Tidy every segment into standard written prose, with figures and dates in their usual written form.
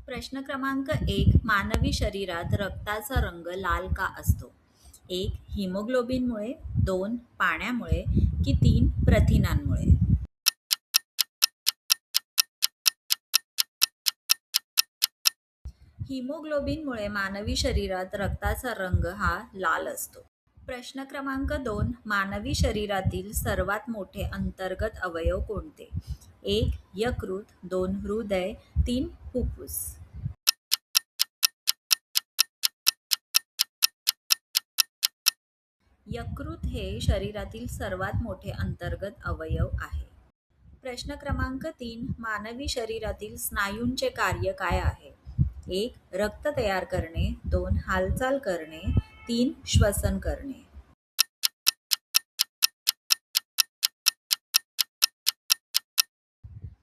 प्रश्न क्रमांक 1. मानवी शरीरात रक्ताचा रंग लाल का असतो? 1. हिमोग्लोबिनमुळे, 2. पाण्यामुळे की 3. प्रथिनांमुळे? हिमोग्लोबिनमुळे मानवी शरीरात रक्ताचा रंग हा लाल असतो. प्रश्न क्रमांक 2. मानवी शरीरातील सर्वात मोठे अंतर्गत अवयव कोणते? 1. यकृत, 2. हृदय, 3. फुफ्फुस. यकृत हे शरीरातील सर्वात मोठे अंतर्गत अवयव आहे. प्रश्न क्रमांक 3. मानवी शरीरातील स्नायूंचे कार्य काय आहे? 1. रक्त तयार करणे, 2. हालचाल करणे, 3. श्वसन करणे.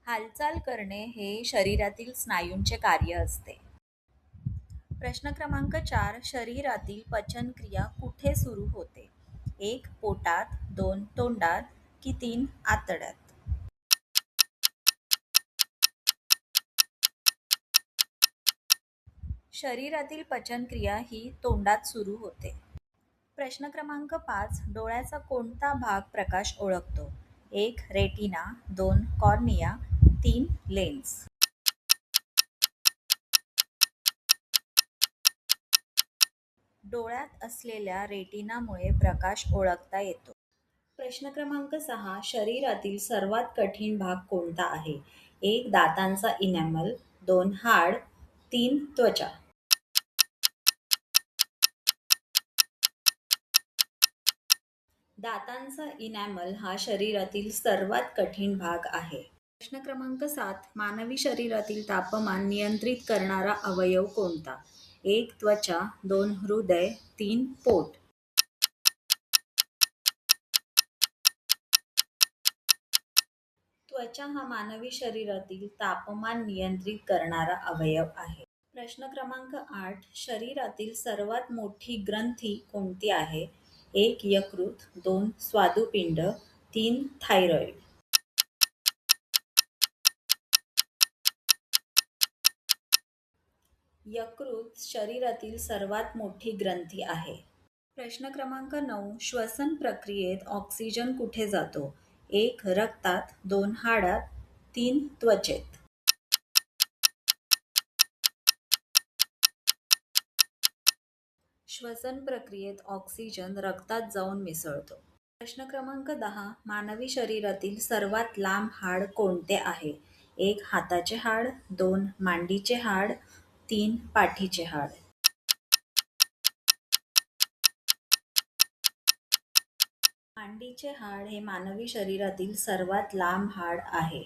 हालचाल करणे हे शरीरातील स्नायूंचे कार्य असते. प्रश्न क्रमांक 4. शरीरातील पचनक्रिया कुठे सुरू होते? 1. पोटात, 2. तोंडात की 3. आतड्यात? शरीरातील पचनक्रिया ही तोंडात सुरू होते. प्रश्न क्रमांक 5. डोळ्याचा कोणता भाग प्रकाश ओळखतो? 1. रेटिना, 2. कॉर्निया, 3. लेन्स. डोळ्यात असलेल्या रेटिनामुळे प्रकाश ओळखता येतो. प्रश्न क्रमांक 6. शरीरातील सर्वात कठीण भाग कोणता आहे? 1. दातांचा इनॅमल, 2. हाड, 3. त्वचा. दातांचा इनॅमल हा शरीरातील सर्वात कठीण भाग आहे. प्रश्न क्रमांक 7. मानवी शरीरातील तापमान नियंत्रित करणारा अवयव कोणता? 1. त्वचा, 2. हृदय, 3. पोट. त्वचा हा मानवी शरीरातील तापमान नियंत्रित करणारा अवयव आहे. प्रश्न क्रमांक 8. शरीरातील सर्वात मोठी ग्रंथी कोणती आहे? 1. यकृत, 2. स्वादुपिंड, 3. थायरॉइड. यकृत शरीरातील सर्वात मोठी ग्रंथी आहे. प्रश्न क्रमांक 9. श्वसन प्रक्रियेत ऑक्सिजन कुठे जातो? 1. रक्तात, 2. हाडात, 3. त्वचेत. श्वसन प्रक्रियेत ऑक्सिजन रक्तात जाऊन मिसळतो. प्रश्न क्रमांक 10. मानवी शरीरातील सर्वात लांब हाड कोणते आहे? 1. हाताचे हाड, 2. मांडीचे हाड, 3. पाठीचे हाड. मांडीचे हाड हे मानवी शरीरातील सर्वात लांब हाड आहे.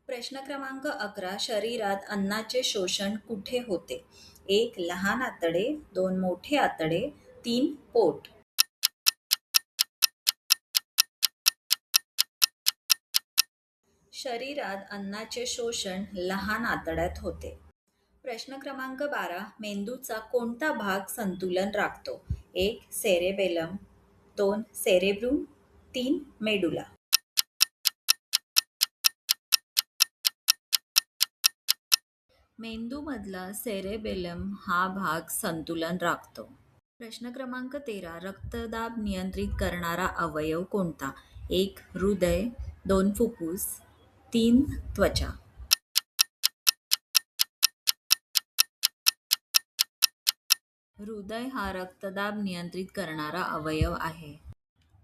प्रश्न क्रमांक 11. शरीरात अन्नाचे शोषण कुठे होते? 1. लहान आतडे, 2. मोठे आतडे, 3. पोट. शरीरात अन्नाचे शोषण लहान आतड्यात होते. प्रश्न क्रमांक 12. मेंदूचा कोणता भाग संतुलन राखतो? 1. सेरेबेलम, 2. सेरेब्रुम, 3. मेडुला. मेंदूमधला सेरेबेलम हा भाग संतुलन राखतो. प्रश्न क्रमांक 13. रक्तदाब नियंत्रित करणारा अवयव कोणता? 1. हृदय, 2. फुफ्फुस, 3. त्वचा. हृदय हा रक्तदाब नियंत्रित करणारा अवयव आहे.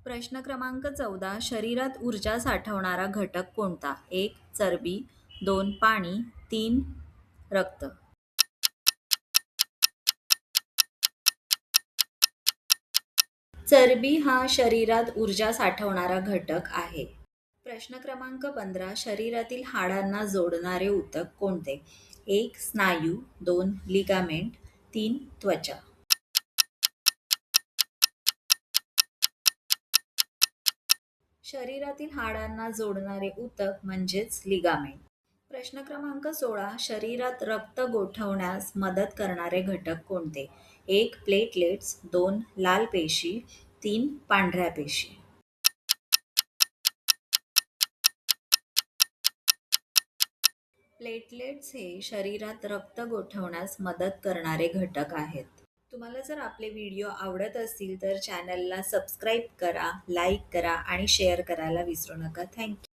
प्रश्न क्रमांक 14. शरीरात ऊर्जा साठवणारा घटक कोणता? 1. चरबी, 2. पाणी, 3. रक्त. चरबी हा शरीरात ऊर्जा साठवणारा घटक आहे. प्रश्न क्रमांक 15. शरीरातील हाडांना जोडणारे ऊतक कोणते? 1. स्नायू, 2. लिगामेंट, 3. त्वचा. शरीरातील हाडांना जोडणारे ऊतक म्हणजेच लिगामेंट. प्रश्न क्रमांक 16. शरीरात रक्त गोठवण्यास मदत करणारे घटक कोणते? 1. प्लेटलेट्स, 2. लाल पेशी, 3. पांढऱ्या पेशी. प्लेटलेट्स हे शरीरात रक्त गोठवण्यास मदत करणारे घटक आहेत. तुम्हाला जर आपले व्हिडिओ आवडत असतील तर चॅनलला सबस्क्राईब करा, लाईक करा आणि शेअर करायला विसरू नका. थँक्यू.